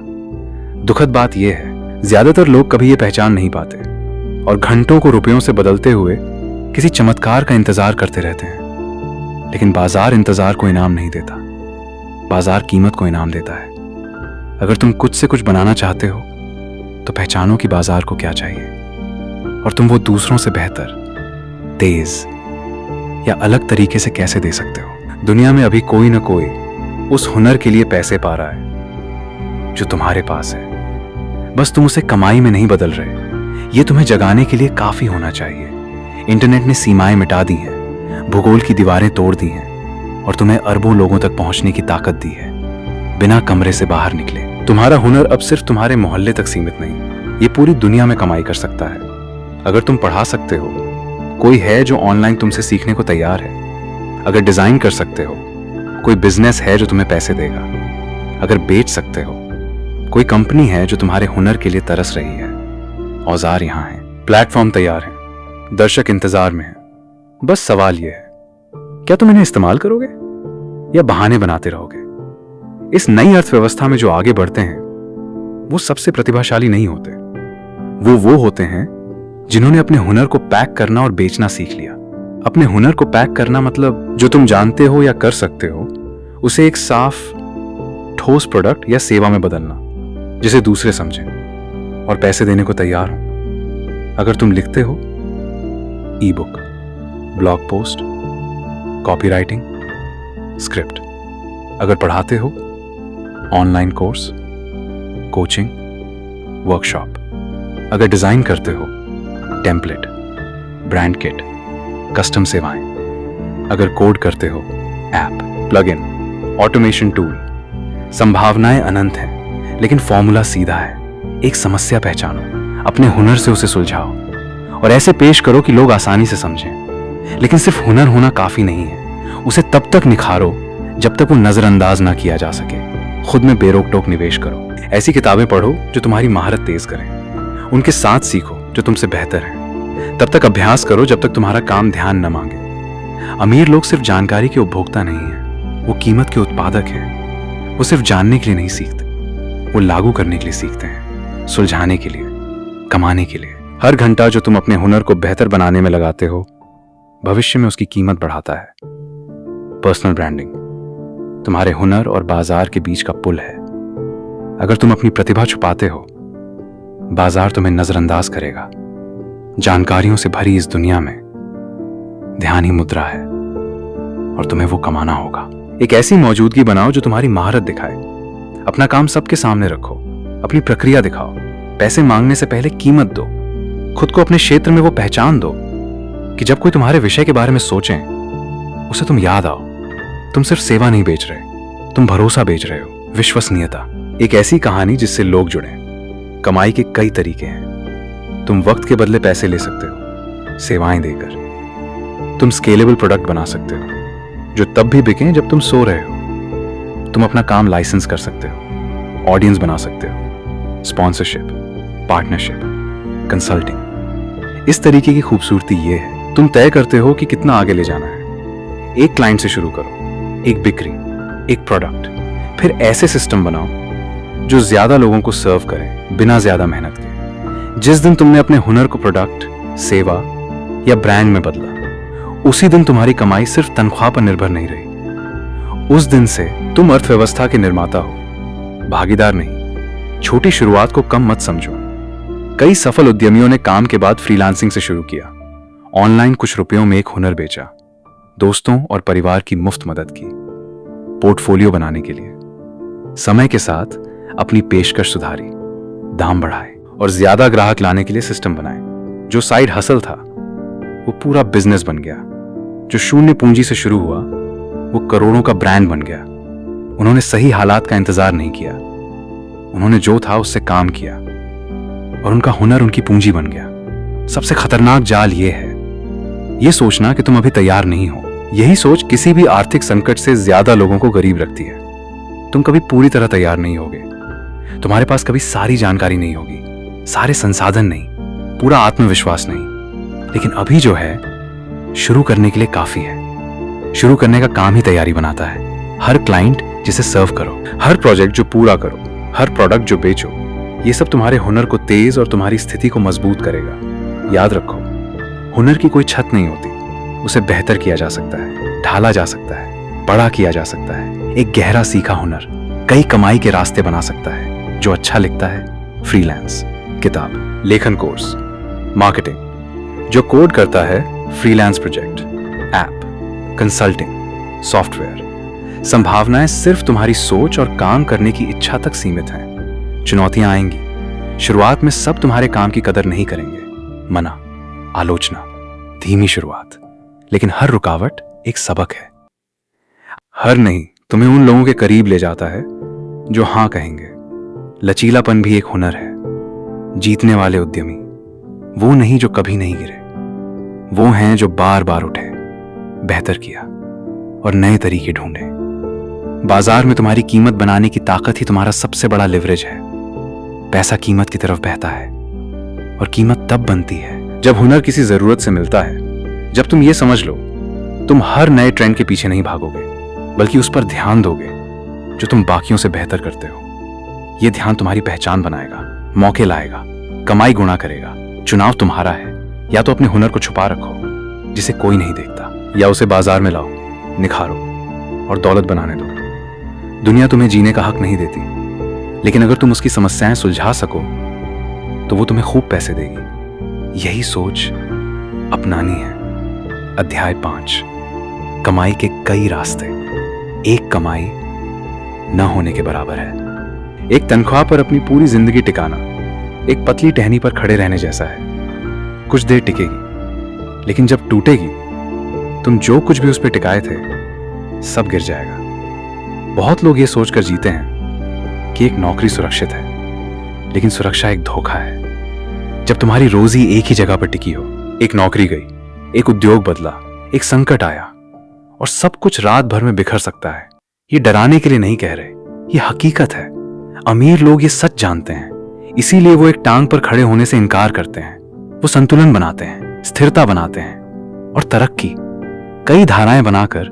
दुखद बात यह है, ज्यादातर लोग कभी यह पहचान नहीं पाते और घंटों को रुपयों से बदलते हुए किसी चमत्कार का इंतजार करते रहते हैं। लेकिन बाजार इंतजार को इनाम नहीं देता, बाजार कीमत को इनाम देता है। अगर तुम कुछ से कुछ बनाना चाहते हो तो पहचानो कि बाजार को क्या चाहिए और तुम वो दूसरों से बेहतर, तेज या अलग तरीके से कैसे दे सकते हो। दुनिया में अभी कोई ना कोई उस हुनर के लिए पैसे पा रहा है जो तुम्हारे पास है। बस तुम उसे कमाई में नहीं बदल रहे। ये तुम्हें जगाने के लिए काफी होना चाहिए। इंटरनेट ने सीमाएं मिटा दी हैं, भूगोल की दीवारें तोड़ दी हैं और तुम्हें अरबों लोगों तक पहुंचने की ताकत दी है बिना कमरे से बाहर निकले। तुम्हारा हुनर अब सिर्फ तुम्हारे मोहल्ले तक सीमित नहीं, ये पूरी दुनिया में कमाई कर सकता है। अगर तुम पढ़ा सकते हो, कोई है जो ऑनलाइन तुमसे सीखने को तैयार है। अगर डिजाइन कर सकते हो, कोई बिजनेस है जो तुम्हें पैसे देगा। अगर बेच सकते हो, कोई कंपनी है जो तुम्हारे हुनर के लिए तरस रही है। औजार यहां है, प्लेटफॉर्म तैयार है, दर्शक इंतजार में है। बस सवाल यह है, क्या तुम इन्हें इस्तेमाल करोगे या बहाने बनाते रहोगे? इस नई अर्थव्यवस्था में जो आगे बढ़ते हैं वो सबसे प्रतिभाशाली नहीं होते। वो होते हैं जिन्होंने अपने हुनर को पैक करना और बेचना सीख लिया। अपने हुनर को पैक करना मतलब जो तुम जानते हो या कर सकते हो उसे एक साफ, ठोस प्रोडक्ट या सेवा में बदलना जिसे दूसरे समझें और पैसे देने को तैयार हो। अगर तुम लिखते हो, ई book, blog post, copywriting, script. अगर पढ़ाते हो, ऑनलाइन कोर्स, कोचिंग, वर्कशॉप। अगर डिजाइन करते हो, टेम्पलेट, ब्रांड किट, कस्टम सेवाएं। अगर कोड करते हो, ऐप, प्लगइन, ऑटोमेशन टूल। संभावनाएं अनंत हैं, लेकिन फॉर्मूला सीधा है। एक समस्या पहचानो, अपने हुनर से उसे सुलझाओ और ऐसे पेश करो कि लोग आसानी से समझें। लेकिन सिर्फ हुनर होना काफी नहीं है, उसे तब तक निखारो जब तक वो नजरअंदाज ना किया जा सके। खुद में बेरोक टोक निवेश करो। ऐसी किताबें पढ़ो जो तुम्हारी महारत तेज करें। उनके साथ सीखो जो तुमसे बेहतर है। तब तक अभ्यास करो जब तक तुम्हारा काम ध्यान न मांगे। अमीर लोग सिर्फ जानकारी के उपभोक्ता नहीं है, वो कीमत के उत्पादक हैं। वो सिर्फ जानने के लिए नहीं सीखते, वो लागू करने के लिए सीखते हैं, सुलझाने के लिए, कमाने के लिए। हर घंटा जो तुम अपने हुनर को बेहतर बनाने में लगाते हो, भविष्य में उसकी कीमत बढ़ाता है। पर्सनल ब्रांडिंग तुम्हारे हुनर और बाजार के बीच का पुल है। अगर तुम अपनी प्रतिभा छुपाते हो, बाजार तुम्हें नजरअंदाज करेगा। जानकारियों से भरी इस दुनिया में ध्यान ही मुद्रा है और तुम्हें वो कमाना होगा। एक ऐसी मौजूदगी बनाओ जो तुम्हारी महारत दिखाए। अपना काम सबके सामने रखो, अपनी प्रक्रिया दिखाओ। पैसे मांगने से पहले कीमत दो। खुद को अपने क्षेत्र में वो पहचान दो कि जब कोई तुम्हारे विषय के बारे में सोचे, उसे तुम याद आओ। तुम सिर्फ सेवा नहीं बेच रहे, तुम भरोसा बेच रहे हो, विश्वसनीयता। एक ऐसी कहानी जिससे लोग जुड़े। कमाई के कई तरीके हैं। तुम वक्त के बदले पैसे ले सकते हो, सेवाएं देकर। तुम स्केलेबल प्रोडक्ट बना सकते हो जो तब भी बिकें जब तुम सो रहे हो। तुम अपना काम लाइसेंस कर सकते हो, ऑडियंस बना सकते हो, स्पॉन्सरशिप, पार्टनरशिप, कंसल्टिंग। इस तरीके की खूबसूरती ये है, तुम तय करते हो कि कितना आगे ले जाना है। एक क्लाइंट से शुरू करो, एक बिक्री, एक प्रोडक्ट, फिर ऐसे सिस्टम बनाओ जो ज्यादा लोगों को सर्व करें बिना ज्यादा मेहनत के। जिस दिन तुमने अपने हुनर को प्रोडक्ट, सेवा या ब्रांड में बदला, उसी दिन तुम्हारी कमाई सिर्फ तनख्वाह पर निर्भर नहीं रही। उस दिन से तुम अर्थव्यवस्था के निर्माता हो, भागीदार नहीं। छोटी शुरुआत को कम मत समझो। कई सफल उद्यमियों ने काम के बाद फ्रीलांसिंग से शुरू किया, ऑनलाइन कुछ रुपयों में एक हुनर बेचा, दोस्तों और परिवार की मुफ्त मदद की, पोर्टफोलियो बनाने के लिए। समय के साथ अपनी पेशकश सुधारी, दाम बढ़ाए और ज्यादा ग्राहक लाने के लिए सिस्टम बनाए। जो साइड हसल था वो पूरा बिजनेस बन गया। जो शून्य पूंजी से शुरू हुआ वो करोड़ों का ब्रांड बन गया। उन्होंने सही हालात का इंतजार नहीं किया, उन्होंने जो था उससे काम किया और उनका हुनर उनकी पूंजी बन गया। सबसे खतरनाक जाल ये है, ये सोचना कि तुम अभी तैयार नहीं हो। यही सोच किसी भी आर्थिक संकट से ज्यादा लोगों को गरीब रखती है। तुम कभी पूरी तरह तैयार नहीं होगे। तुम्हारे पास कभी सारी जानकारी नहीं होगी, सारे संसाधन नहीं, पूरा आत्मविश्वास नहीं। लेकिन अभी जो है, शुरू करने के लिए काफी है। शुरू करने का काम ही तैयारी बनाता है। हर क्लाइंट जिसे सर्व करो, हर प्रोजेक्ट जो पूरा करो, हर प्रोडक्ट जो बेचो, ये सब तुम्हारे हुनर को तेज और तुम्हारी स्थिति को मजबूत करेगा। याद रखो, हुनर की कोई छत नहीं होती। उसे बेहतर किया जा सकता है, ढाला जा सकता है, बड़ा किया जा सकता है। एक गहरा सीखा हुनर कई कमाई के रास्ते बना सकता है। जो अच्छा लिखता है, फ्रीलांस, किताब, लेखन कोर्स, मार्केटिंग। जो कोड करता है, freelance project, app, consulting, software. संभावनाएं सिर्फ तुम्हारी सोच और काम करने की इच्छा तक सीमित हैं। चुनौतियां आएंगी। शुरुआत में सब तुम्हारे काम की कदर नहीं करेंगे। मना, आलोचना, धीमी शुरुआत, लेकिन हर रुकावट एक सबक है। हर नहीं तुम्हें उन लोगों के करीब ले जाता है जो हां कहेंगे। लचीलापन भी एक हुनर है। जीतने वाले उद्यमी वो नहीं जो कभी नहीं गिरे, वो हैं जो बार बार उठे, बेहतर किया और नए तरीके ढूंढे। बाजार में तुम्हारी कीमत बनाने की ताकत ही तुम्हारा सबसे बड़ा लिवरेज है। पैसा कीमत की तरफ बहता है और कीमत तब बनती है जब हुनर किसी जरूरत से मिलता है। जब तुम ये समझ लो, तुम हर नए ट्रेंड के पीछे नहीं भागोगे, बल्कि उस पर ध्यान दोगे जो तुम बाकियों से बेहतर करते हो। यह ध्यान तुम्हारी पहचान बनाएगा, मौके लाएगा, कमाई गुणा करेगा। चुनाव तुम्हारा है। या तो अपने हुनर को छुपा रखो जिसे कोई नहीं देखता, या उसे बाजार में लाओ, निखारो और दौलत बनाने दो। दुनिया तुम्हें जीने का हक नहीं देती, लेकिन अगर तुम उसकी समस्याएं सुलझा सको तो वो तुम्हें खूब पैसे देगी। यही सोच अपनानी है। अध्याय 5, कमाई के कई रास्ते। एक कमाई न होने के बराबर है। एक तनख्वाह पर अपनी पूरी जिंदगी टिकाना एक पतली टहनी पर खड़े रहने जैसा है। कुछ देर टिकेगी, लेकिन जब टूटेगी, तुम जो कुछ भी उस पर टिकाए थे सब गिर जाएगा। बहुत लोग ये सोचकर जीते हैं कि एक नौकरी सुरक्षित है, लेकिन सुरक्षा एक धोखा है। जब तुम्हारी रोजी एक ही जगह पर टिकी हो, एक नौकरी गई, एक उद्योग बदला, एक संकट आया और सब कुछ रात भर में बिखर सकता है। ये डराने के लिए नहीं कह रहे, ये हकीकत है। अमीर लोग ये सच जानते हैं, इसीलिए वो एक टांग पर खड़े होने से इनकार करते हैं। वो संतुलन बनाते हैं, स्थिरता बनाते हैं और तरक्की कई धाराएं बनाकर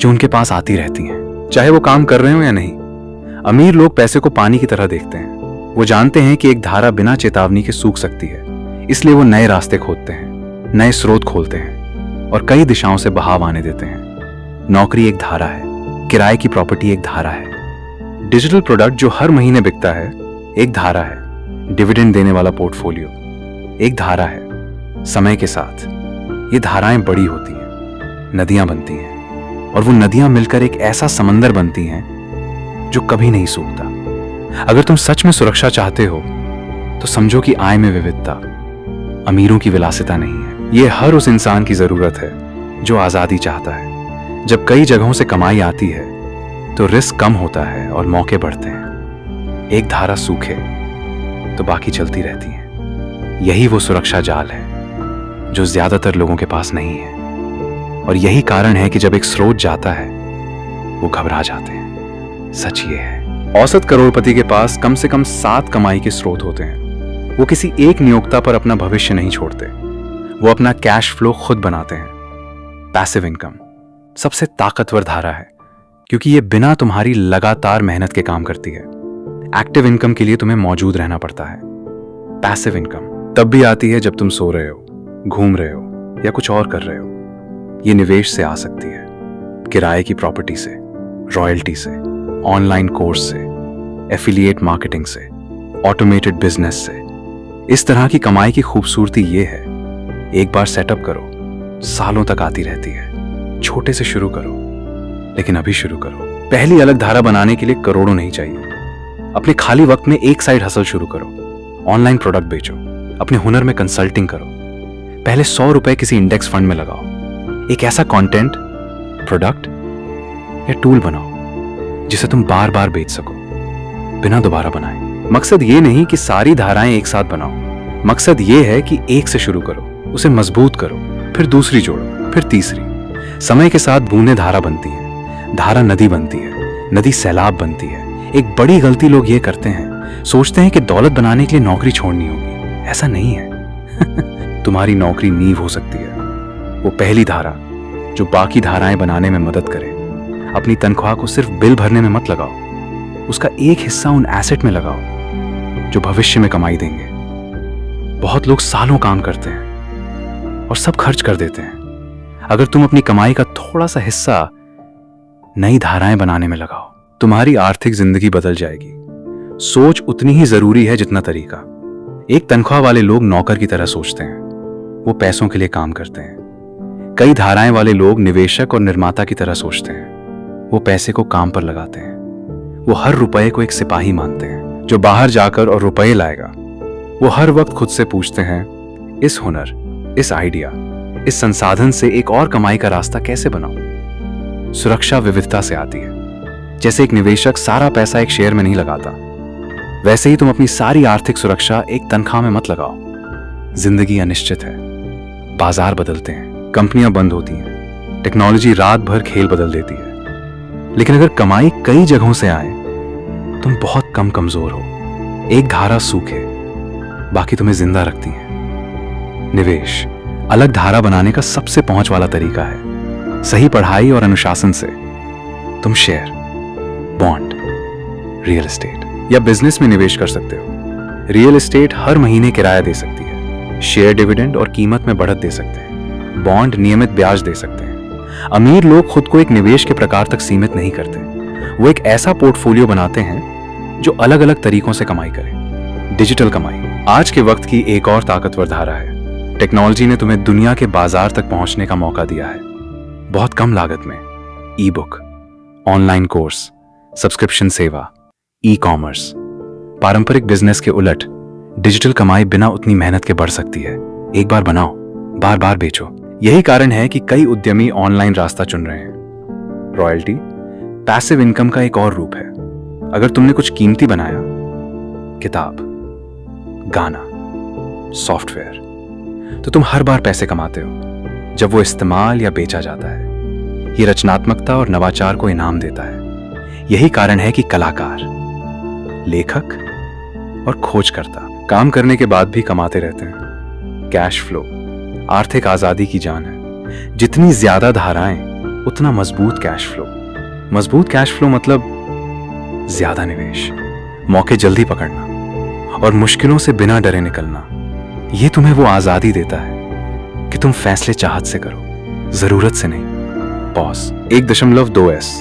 जो उनके पास आती रहती हैं, चाहे वो काम कर रहे हो या नहीं। अमीर लोग पैसे को पानी की तरह देखते हैं। वो जानते हैं कि एक धारा बिना चेतावनी के सूख सकती है, इसलिए वो नए रास्ते खोदते हैं, नए स्रोत खोलते हैं और कई दिशाओं से बहाव आने देते हैं। नौकरी एक धारा है, किराए की प्रॉपर्टी एक धारा है, डिजिटल प्रोडक्ट जो हर महीने बिकता है एक धारा है, डिविडेंड देने वाला पोर्टफोलियो एक धारा है। समय के साथ ये धाराएं बड़ी होती हैं, नदियां बनती हैं और वो नदियां मिलकर एक ऐसा समंदर बनती हैं जो कभी नहीं सूखता। अगर तुम सच में सुरक्षा चाहते हो तो समझो कि आय में विविधता अमीरों की विलासिता नहीं है। ये हर उस इंसान की जरूरत है जो आजादी चाहता है। जब कई जगहों से कमाई आती है तो रिस्क कम होता है और मौके बढ़ते हैं। एक धारा सूखे तो बाकी चलती रहती हैं। यही वो सुरक्षा जाल है जो ज्यादातर लोगों के पास नहीं है और यही कारण है कि जब एक स्रोत जाता है वो घबरा जाते हैं। सच ये है, औसत करोड़पति के पास कम से कम 7 कमाई के स्रोत होते हैं। वो किसी एक नियोक्ता पर अपना भविष्य नहीं छोड़ते, वो अपना कैश फ्लो खुद बनाते हैं। पैसिव इनकम सबसे ताकतवर धारा है, क्योंकि ये बिना तुम्हारी लगातार मेहनत के काम करती है। एक्टिव इनकम के लिए तुम्हें मौजूद रहना पड़ता है। पैसिव इनकम तब भी आती है जब तुम सो रहे हो, घूम रहे हो या कुछ और कर रहे हो। ये निवेश से आ सकती है, किराए की प्रॉपर्टी से, रॉयल्टी से, ऑनलाइन कोर्स से, एफिलिएट मार्केटिंग से, ऑटोमेटेड बिजनेस से। इस तरह की कमाई की खूबसूरती ये है, एक बार सेटअप करो, सालों तक आती रहती है। छोटे से शुरू करो, लेकिन अभी शुरू करो। पहली अलग धारा बनाने के लिए करोड़ों नहीं चाहिए। अपने खाली वक्त में एक साइड हसल शुरू करो। ऑनलाइन प्रोडक्ट बेचो, अपने हुनर में कंसल्टिंग करो। पहले 100 रुपए किसी इंडेक्स फंड में लगाओ। एक ऐसा कंटेंट, प्रोडक्ट या टूल बनाओ जिसे तुम बार बार बेच सको, बिना दोबारा बनाए। मकसद ये नहीं कि सारी धाराएं एक साथ बनाओ। मकसद ये है कि एक से शुरू करो, उसे मजबूत करो, फिर दूसरी जोड़ो, फिर तीसरी। समय के साथ बूंदें धारा बनती है, धारा नदी बनती है, नदी सैलाब बनती है। एक बड़ी गलती लोग ये करते हैं, सोचते हैं कि दौलत बनाने के लिए नौकरी छोड़नी होगी। ऐसा नहीं है। तुम्हारी नौकरी नींव हो सकती है, वो पहली धारा जो बाकी धाराएं बनाने में मदद करे। अपनी तनख्वाह को सिर्फ बिल भरने में मत लगाओ, उसका एक हिस्सा उन एसेट में लगाओ जो भविष्य में कमाई देंगे। बहुत लोग सालों काम करते हैं और सब खर्च कर देते हैं। अगर तुम अपनी कमाई का थोड़ा सा हिस्सा नई धाराएं बनाने में लगाओ, तुम्हारी आर्थिक जिंदगी बदल जाएगी। सोच उतनी ही जरूरी है जितना तरीका। एक तनख्वाह वाले लोग नौकर की तरह सोचते हैं, वो पैसों के लिए काम करते हैं। कई धाराएं वाले लोग निवेशक और निर्माता की तरह सोचते हैं, वो पैसे को काम पर लगाते हैं। वो हर रुपए को एक सिपाही मानते हैं जो बाहर जाकर और रुपए लाएगा। वो हर वक्त खुद से पूछते हैं, इस हुनर, इस आइडिया, इस संसाधन से एक और कमाई का रास्ता कैसे बनाऊं। सुरक्षा विविधता से आती है। जैसे एक निवेशक सारा पैसा एक शेयर में नहीं लगाता, वैसे ही तुम अपनी सारी आर्थिक सुरक्षा एक तनख्वाह में मत लगाओ। जिंदगी अनिश्चित है, बाजार बदलते हैं, कंपनियां बंद होती हैं, टेक्नोलॉजी रात भर खेल बदल देती है। लेकिन अगर कमाई कई जगहों से आए, तुम बहुत कम कमजोर हो। एक धारा सूखे, बाकी तुम्हें जिंदा रखती है। निवेश अलग धारा बनाने का सबसे पहुंच वाला तरीका है। सही पढ़ाई और अनुशासन से तुम शेयर, बॉन्ड, रियल एस्टेट या बिजनेस में निवेश कर सकते हो। रियल एस्टेट हर महीने किराया दे सकती है, शेयर डिविडेंड और कीमत में बढ़त दे सकते हैं, बॉन्ड नियमित ब्याज दे सकते हैं। अमीर लोग खुद को एक निवेश के प्रकार तक सीमित नहीं करते, वो एक ऐसा पोर्टफोलियो बनाते हैं जो अलग अलग तरीकों से कमाई करे। डिजिटल कमाई आज के वक्त की एक और ताकतवर धारा है। टेक्नोलॉजी ने तुम्हें दुनिया के बाजार तक पहुंचने का मौका दिया है, बहुत कम लागत में। ई बुक, ऑनलाइन कोर्स, सब्सक्रिप्शन सेवा, ई कॉमर्स। पारंपरिक बिजनेस के उलट डिजिटल कमाई बिना उतनी मेहनत के बढ़ सकती है। एक बार बनाओ, बार बार बेचो। यही कारण है कि कई उद्यमी ऑनलाइन रास्ता चुन रहे हैं। रॉयल्टी पैसिव इनकम का एक और रूप है। अगर तुमने कुछ कीमती बनाया, किताब, गाना, सॉफ्टवेयर, तो तुम हर बार पैसे कमाते हो जब वो इस्तेमाल या बेचा जाता है। ये रचनात्मकता और नवाचार को इनाम देता है। यही कारण है कि कलाकार, लेखक और खोजकर्ता काम करने के बाद भी कमाते रहते हैं। कैश फ्लो आर्थिक आजादी की जान है। जितनी ज्यादा धाराएं, उतना मजबूत कैश फ्लो। मजबूत कैश फ्लो मतलब ज्यादा निवेश, मौके जल्दी पकड़ना और मुश्किलों से बिना डरे निकलना। यह तुम्हें वो आजादी देता है कि तुम फैसले चाहत से करो, जरूरत से नहीं। Pause 1.2S।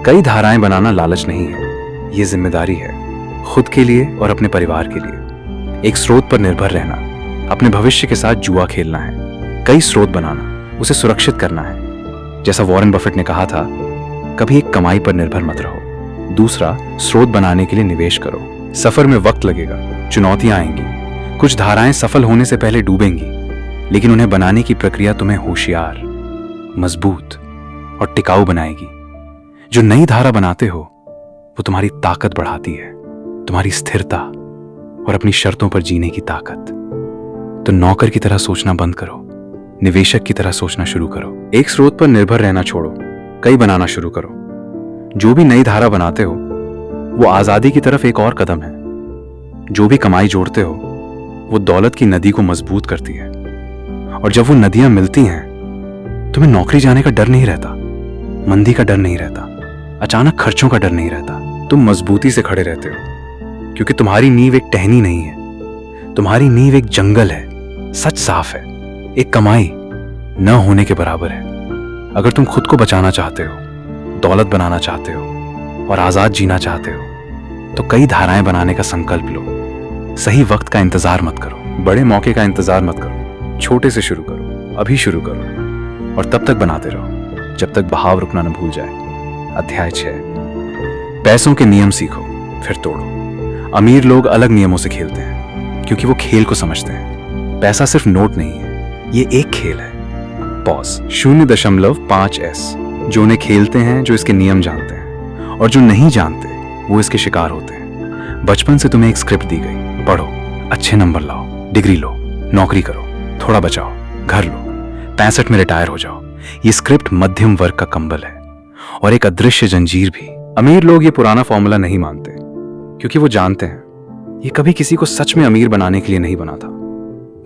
कई धाराएं बनाना लालच नहीं है, ये जिम्मेदारी है। खुद के लिए और अपने परिवार के लिए। एक स्रोत पर निर्भर रहना, अपने भविष्य के साथ जुआ खेलना है। कई स्रोत बनाना, उसे सुरक्षित करना है। जैसा वॉरेन बफेट ने कहा था, कभी एक कमाई पर निर्भर मत रहो। दूसरा, स्रोत बनाने के लिए निवेश करो। सफर में वक्त लगेगा, चुनौतियां आएंगी, कुछ धाराएं सफल होने से पहले डूबेंगी, लेकिन उन्हें बनाने की प्रक्रिया तुम्हें होशियार, मजबूत और टिकाऊ बनाएगी। जो नई धारा बनाते हो वो तुम्हारी ताकत बढ़ाती है, तुम्हारी स्थिरता और अपनी शर्तों पर जीने की ताकत। तो नौकर की तरह सोचना बंद करो, निवेशक की तरह सोचना शुरू करो। एक स्रोत पर निर्भर रहना छोड़ो, कई बनाना शुरू करो। जो भी नई धारा बनाते हो वो आजादी की तरफ एक और कदम है। जो भी कमाई जोड़ते हो वो दौलत की नदी को मजबूत करती है। और जब वो नदियां मिलती हैं, तुम्हें नौकरी जाने का डर नहीं रहता, मंदी का डर नहीं रहता, अचानक खर्चों का डर नहीं रहता। तुम मजबूती से खड़े रहते हो क्योंकि तुम्हारी नींव एक टहनी नहीं है, तुम्हारी नींव एक जंगल है। सच साफ है, एक कमाई न होने के बराबर है। अगर तुम खुद को बचाना चाहते हो, दौलत बनाना चाहते हो और आजाद जीना चाहते हो तो कई धाराएं बनाने का संकल्प लो। सही वक्त का इंतजार मत करो, बड़े मौके का इंतजार मत करो, छोटे से शुरू करो, अभी शुरू करो और तब तक बनाते रहो जब तक बहाव रुकना न भूल जाए। अध्याय 6, पैसों के नियम सीखो फिर तोड़ो। अमीर लोग अलग नियमों से खेलते हैं क्योंकि वो खेल को समझते हैं। पैसा सिर्फ नोट नहीं है, ये एक खेल है। Pause 0.5S। जो उन्हें खेलते हैं जो इसके नियम जानते हैं, और जो नहीं जानते वो इसके शिकार होते हैं। बचपन से तुम्हें एक स्क्रिप्ट दी गई, पढ़ो, अच्छे नंबर लाओ, डिग्री लो, नौकरी करो, थोड़ा बचाओ, घर लो, 65 में रिटायर हो जाओ। ये स्क्रिप्ट मध्यम वर्ग का कंबल है और एक अदृश्य जंजीर भी। अमीर लोग ये पुराना फॉर्मूला नहीं मानते क्योंकि वो जानते हैं ये कभी किसी को सच में अमीर बनाने के लिए नहीं बना था।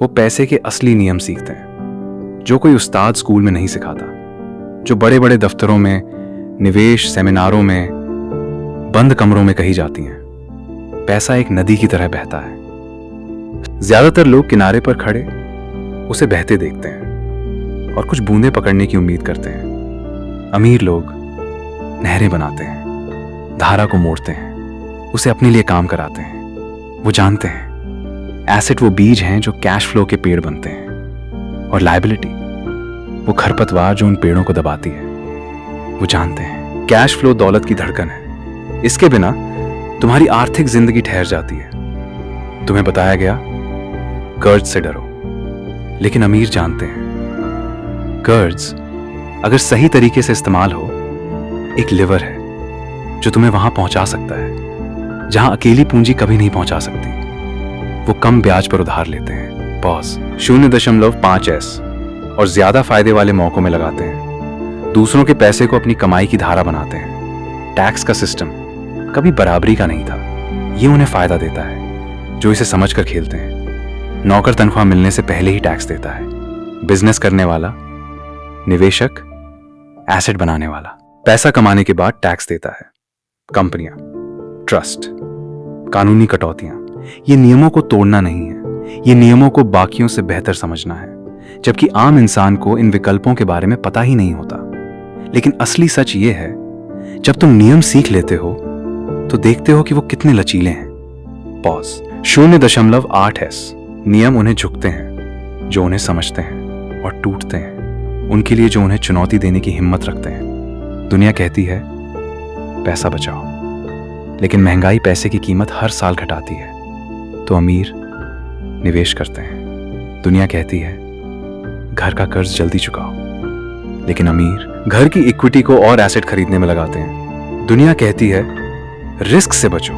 वो पैसे के असली नियम सीखते हैं जो कोई उस्ताद स्कूल में नहीं सिखाता, जो बड़े बड़े दफ्तरों में, निवेश सेमिनारों में, बंद कमरों में कही जाती हैं। पैसा एक नदी की तरह बहता है। ज्यादातर लोग किनारे पर खड़े उसे बहते देखते हैं और कुछ बूंदें पकड़ने की उम्मीद करते हैं। अमीर लोग नहरें बनाते हैं, धारा को मोड़ते हैं, उसे अपने लिए काम कराते हैं। वो जानते हैं एसेट वो बीज हैं जो कैश फ्लो के पेड़ बनते हैं, और लायबिलिटी वो खरपतवार जो उन पेड़ों को दबाती है। वो जानते हैं कैश फ्लो दौलत की धड़कन है, इसके बिना तुम्हारी आर्थिक जिंदगी ठहर जाती है। तुम्हें बताया गया कर्ज से डरो, लेकिन अमीर जानते हैं कर्ज अगर सही तरीके से इस्तेमाल हो एक लिवर है जो तुम्हें वहां पहुंचा सकता है जहां अकेली पूंजी कभी नहीं पहुंचा सकती। वो कम ब्याज पर उधार लेते हैं। पॉज 0.5S और ज्यादा फायदे वाले मौकों में लगाते हैं। दूसरों के पैसे को अपनी कमाई की धारा बनाते हैं। टैक्स का सिस्टम कभी बराबरी का नहीं था, ये उन्हें फायदा देता है जो इसे समझकर खेलते हैं। नौकर तनख्वाह मिलने से पहले ही टैक्स देता है। बिजनेस करने वाला, निवेशक, एसेट बनाने वाला पैसा कमाने के बाद टैक्स देता है। कंपनियां, ट्रस्ट, कानूनी कटौतियां, ये नियमों को तोड़ना नहीं है, ये नियमों को बाकियों से बेहतर समझना है। जबकि आम इंसान को इन विकल्पों के बारे में पता ही नहीं होता। लेकिन असली सच ये है, जब तुम नियम सीख लेते हो तो देखते हो कि वो कितने लचीले हैं। Pause 0.8S। नियम उन्हें झुकते हैं जो उन्हें समझते हैं, और टूटते हैं उनके लिए जो उन्हें चुनौती देने की हिम्मत रखते हैं। दुनिया कहती है पैसा बचाओ, लेकिन महंगाई पैसे की कीमत हर साल घटाती है। तो अमीर निवेश करते हैं। दुनिया कहती है घर का कर्ज जल्दी चुकाओ, लेकिन अमीर घर की इक्विटी को और एसेट खरीदने में लगाते हैं। दुनिया कहती है रिस्क से बचो,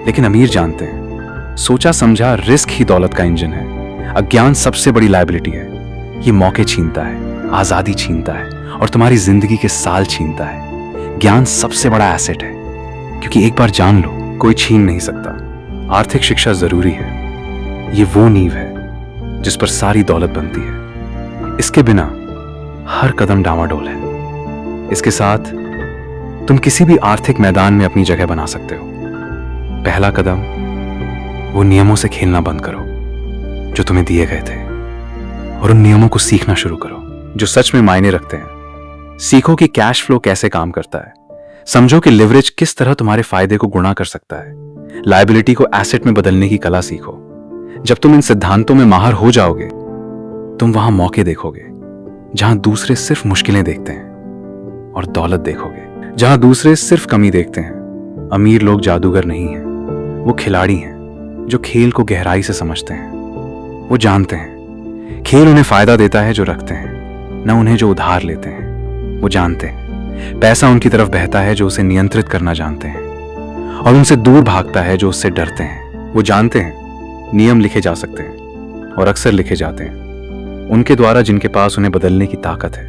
लेकिन अमीर जानते हैं सोचा समझा रिस्क ही दौलत का इंजन है। अज्ञान सबसे बड़ी लायबिलिटी है। ये मौके छीनता है, आजादी छीनता है और तुम्हारी जिंदगी के साल छीनता है। ज्ञान सबसे बड़ा एसेट है क्योंकि एक बार जान लो कोई छीन नहीं सकता। आर्थिक शिक्षा जरूरी है, ये वो नींव है जिस पर सारी दौलत बनती है। इसके बिना हर कदम डामाडोल है। इसके साथ तुम किसी भी आर्थिक मैदान में अपनी जगह बना सकते हो। पहला कदम वो नियमों से खेलना बंद करो जो तुम्हें दिए गए थे, और उन नियमों को सीखना शुरू करो जो सच में मायने रखते हैं। सीखो कि कैश फ्लो कैसे काम करता है। समझो कि लिवरेज किस तरह तुम्हारे फायदे को गुणा कर सकता है। लायबिलिटी को एसेट में बदलने की कला सीखो। जब तुम इन सिद्धांतों में माहिर हो जाओगे, तुम वहां मौके देखोगे जहां दूसरे सिर्फ मुश्किलें देखते हैं, और दौलत देखोगे जहां दूसरे सिर्फ कमी देखते हैं। अमीर लोग जादूगर नहीं हैं, वो खिलाड़ी हैं जो खेल को गहराई से समझते हैं। वो जानते हैं खेल उन्हें फायदा देता है जो रखते हैं, न उन्हें जो उधार लेते हैं। वो जानते हैं पैसा उनकी तरफ बहता है जो उसे नियंत्रित करना जानते हैं, और उनसे दूर भागता है जो उससे डरते हैं। वो जानते हैं नियम लिखे जा सकते हैं और अक्सर लिखे जाते हैं उनके द्वारा जिनके पास उन्हें बदलने की ताकत है।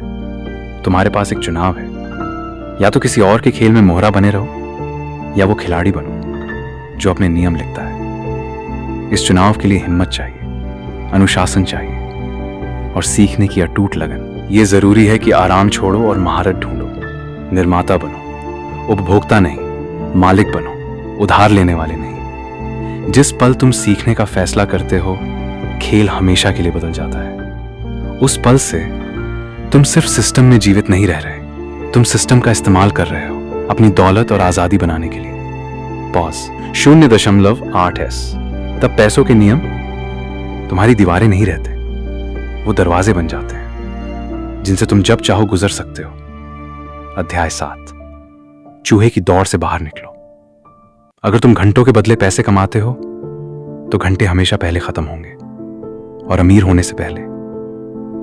तुम्हारे पास एक चुनाव है, या तो किसी और के खेल में मोहरा बने रहो या वो खिलाड़ी बनो जो अपने नियम लिखता है। इस चुनाव के लिए हिम्मत चाहिए, अनुशासन चाहिए और सीखने की अटूट लगन। ये जरूरी है कि आराम छोड़ो और महारत ढूंढो। निर्माता बनो, उपभोक्ता नहीं, मालिक बनो, उधार लेने वाले नहीं। जिस पल तुम सीखने का फैसला करते हो, खेल हमेशा के लिए बदल जाता है। उस पल से तुम सिर्फ सिस्टम में जीवित नहीं रह रहे, तुम सिस्टम का इस्तेमाल कर रहे हो अपनी दौलत और आजादी बनाने के लिए। Pause 0.8s। तब पैसों के नियम तुम्हारी दीवारें नहीं रहते, वो दरवाजे बन जाते हैं जिनसे तुम जब चाहो गुजर सकते हो। अध्याय 7, चूहे की दौड़ से बाहर निकलो। अगर तुम घंटों के बदले पैसे कमाते हो तो घंटे हमेशा पहले खत्म होंगे, और अमीर होने से पहले।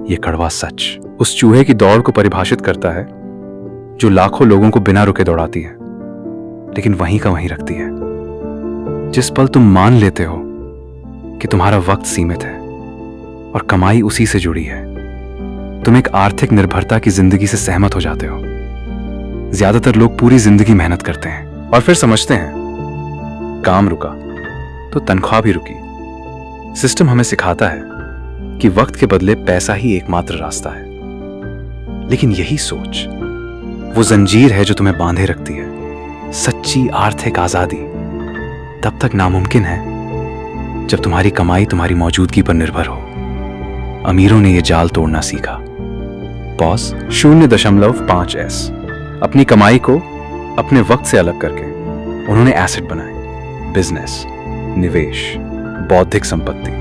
यह कड़वा सच उस चूहे की दौड़ को परिभाषित करता है जो लाखों लोगों को बिना रुके दौड़ाती है, लेकिन वहीं का वहीं रखती है। जिस पल तुम मान लेते हो कि तुम्हारा वक्त सीमित है और कमाई उसी से जुड़ी है, तुम एक आर्थिक निर्भरता की जिंदगी से सहमत हो जाते हो। ज्यादातर लोग पूरी जिंदगी मेहनत करते हैं और फिर समझते हैं काम रुका तो तनख्वाह भी रुकी। सिस्टम हमें सिखाता है कि वक्त के बदले पैसा ही एकमात्र रास्ता है, लेकिन यही सोच वो जंजीर है जो तुम्हें बांधे रखती है। सच्ची आर्थिक आजादी तब तक नामुमकिन है जब तुम्हारी कमाई तुम्हारी मौजूदगी पर निर्भर हो। अमीरों ने यह जाल तोड़ना सीखा। Pause 0.5s। अपनी कमाई को अपने वक्त से अलग करके उन्होंने एसेट बनाए, बिजनेस, निवेश, बौद्धिक संपत्ति,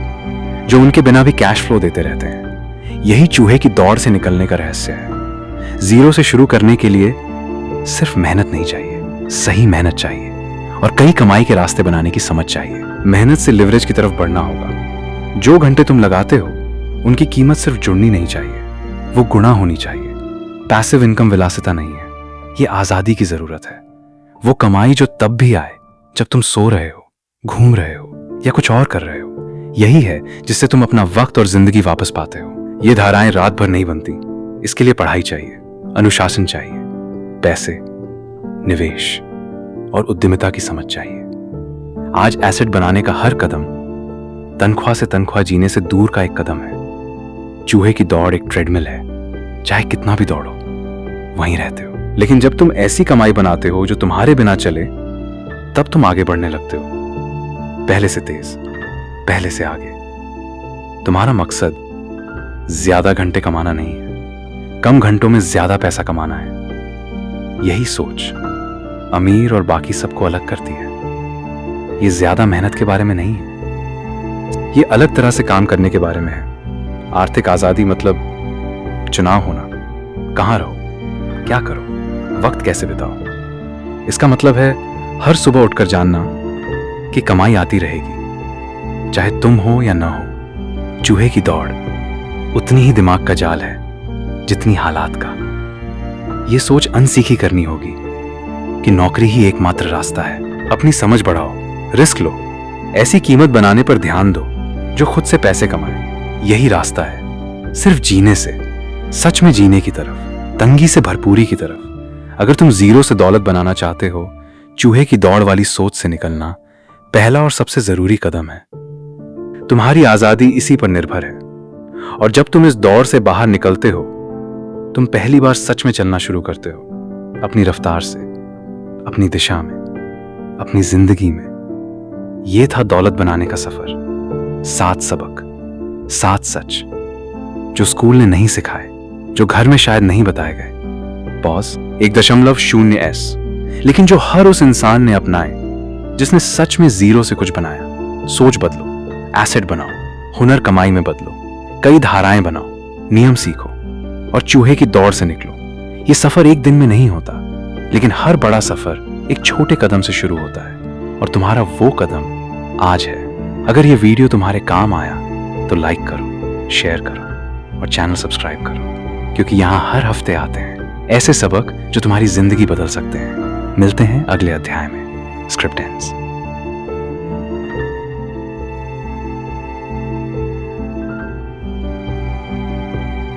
जो उनके बिना भी कैश फ्लो देते रहते हैं। यही चूहे की दौड़ से निकलने का रहस्य है। जीरो से शुरू करने के लिए सिर्फ मेहनत नहीं चाहिए, सही मेहनत चाहिए और कई कमाई के रास्ते बनाने की समझ चाहिए। मेहनत से लिवरेज की तरफ बढ़ना होगा। जो घंटे तुम लगाते हो उनकी कीमत सिर्फ जुड़नी नहीं चाहिए, वो गुणा होनी चाहिए। पैसिव इनकम विलासिता नहीं है, ये आजादी की जरूरत है। वो कमाई जो तब भी आए जब तुम सो रहे हो, घूम रहे हो या कुछ और कर रहे हो। यही है जिससे तुम अपना वक्त और जिंदगी वापस पाते हो। ये धाराएं रात भर नहीं बनती। इसके लिए पढ़ाई चाहिए, अनुशासन चाहिए, पैसे, निवेश और उद्यमिता की समझ चाहिए। आज एसेट बनाने का हर कदम तनख्वाह से तनख्वाह जीने से दूर का एक कदम है। चूहे की दौड़ एक ट्रेडमिल है, चाहे कितना भी दौड़ो वहीं रहते हो। लेकिन जब तुम ऐसी कमाई बनाते हो जो तुम्हारे बिना चले, तब तुम आगे बढ़ने लगते हो, पहले से तेज, पहले से आगे। तुम्हारा मकसद ज्यादा घंटे कमाना नहीं है, कम घंटों में ज्यादा पैसा कमाना है। यही सोच अमीर और बाकी सबको अलग करती है। ये ज्यादा मेहनत के बारे में नहीं है, ये अलग तरह से काम करने के बारे में है। आर्थिक आजादी मतलब चुनाव होना, कहां रहो, क्या करो, वक्त कैसे बिताओ। इसका मतलब है हर सुबह उठकर जानना कि कमाई आती रहेगी, चाहे तुम हो या ना हो। चूहे की दौड़ उतनी ही दिमाग का जाल है जितनी हालात का। यह सोच अनसीखी करनी होगी कि नौकरी ही एकमात्र रास्ता है। अपनी समझ बढ़ाओ, रिस्क लो, ऐसी कीमत बनाने पर ध्यान दो जो खुद से पैसे कमाए। यही रास्ता है सिर्फ जीने से, सच में जीने की तरफ, तंगी से भरपूरी की तरफ। अगर तुम जीरो से दौलत बनाना चाहते हो, चूहे की दौड़ वाली सोच से निकलना पहला और सबसे जरूरी कदम है। तुम्हारी आजादी इसी पर निर्भर है, और जब तुम इस दौड़ से बाहर निकलते हो, तुम पहली बार सच में चलना शुरू करते हो, अपनी रफ्तार से, अपनी दिशा में, अपनी जिंदगी में। यह था दौलत बनाने का सफर। 7 सबक, 7 सच जो स्कूल ने नहीं सिखाए, जो घर में शायद नहीं बताए गए। Pause 1.0s। लेकिन जो हर उस इंसान ने अपनाए जिसने सच में जीरो से कुछ बनाया। सोच बदलो, एसेट बनाओ, हुनर कमाई में बदलो, कई धाराएं बनाओ, नियम सीखो और चूहे की दौड़ से निकलो। यह सफर एक दिन में नहीं होता, लेकिन हर बड़ा सफर एक छोटे कदम से शुरू होता है, और तुम्हारा वो कदम आज है। अगर यह वीडियो तुम्हारे काम आया तो लाइक करो, शेयर करो और चैनल सब्सक्राइब करो, क्योंकि यहां हर हफ्ते आते हैं ऐसे सबक जो तुम्हारी जिंदगी बदल सकते हैं। मिलते हैं अगले अध्याय में। Script ends.